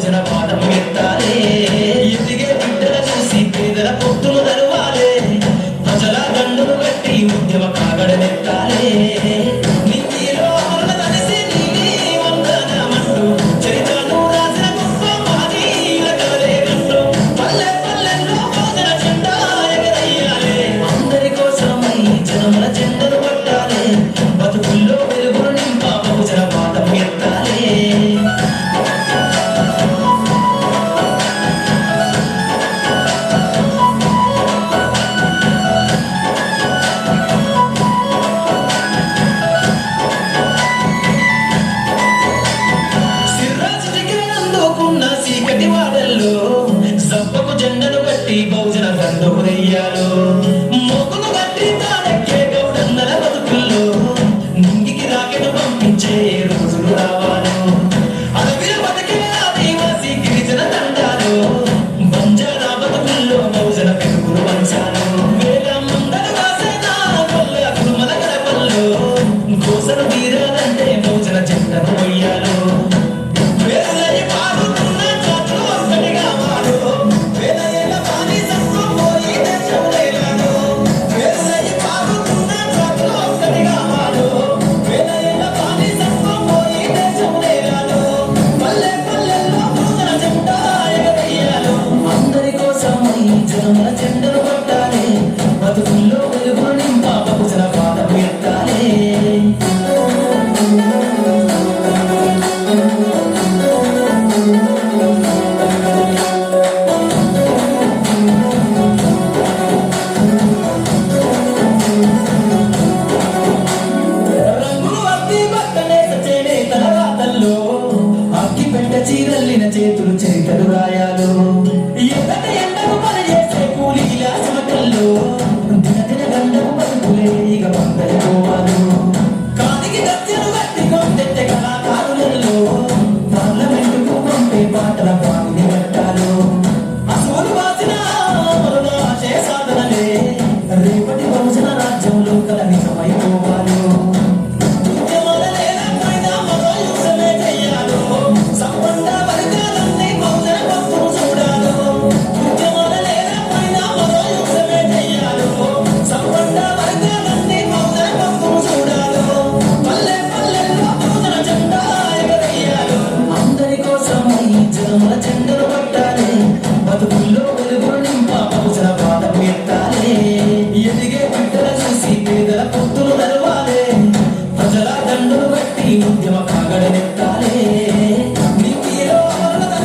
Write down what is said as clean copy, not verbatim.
బహుజన పాదం ఎత్తాలే ఎదిగే బిడ్డల చూసి పేదల పొత్తులు నడవాలే ప్రజల గండును కట్టి ఉద్యమ కాగడనెత్తాలే నీతిలో అమరుల తడిసి నీలి వందనమంటూ చరిత్రను రాసిన గొప్ప మహనీయుల కలలే కంటూ పల్లె పల్లెల్లో బహుజన జెండా ఎగరయ్యాలే అందరి కోసమై జనముల జెండను పట్టాలే బతుకుల్లో వెలుగులు నింప బహుజన పాదం ఎత్తాలే చీకటి వాడల్లో సబ్బకు జెండను కట్టి బహుజన గంధపు దెయ్యాలు మొక్కును కట్టి తాడెక్కే గౌడన్నల బతుకుల్లో నింగికి రాకెను పంపించే రోజులు రావాలు అడవిలో బతికే ఆదివాసి గిరిజన దండాలు బంజారా బతుకుల్లో బహుజన పెరుగులు పంచాలు వేల మందలు కాసిన కొల్ల కురుమల గడపల్లో కోసలు తీరాలంటే బహుజన జెండను మొయ్యాలు జనముల జెండను కొట్టాలే బతుకుల్లో వెలుగులు నింప బహుజన పాదం ఎత్తాలే రంగులు అద్ది బట్టలేస చేనేతల రాతల్లో అగ్గి పెట్ట చీరల్లిన చేతులు చరితలు రాయాలు ఎక్కటి ఎండకు పని చేసే కూలీల చెమటల్లో దినదిన గండము బతుకులే ఇక పందలిపోవాలు కాదికి గత్యను కట్టి కొంటెత్తే కళాకారులలో పార్లమెంటుకు పంపే పాటల పాడిని కట్టాలు అసూలు వాసిన అమరుల ఆశయ సాధనలే రేపటి బహుజన రాజ్యంలో కల నిజమైపోవాలి ఉద్యమాల నేలపైన మరో యుద్ధమే చెయ్యాలో సంపన్న వర్గాలన్నీ బహుజన పప్పును చూడాలో ఉద్యమాల నేలపైన మరో యుద్ధమే చెయ్యాలో సంపన్న వర్గాలన్నీ బహుజన పప్పును చూడాలో పల్లె పల్లెల్లో బహుజన జెండా ఎగరేయాలో అందరి కోసమై జనముల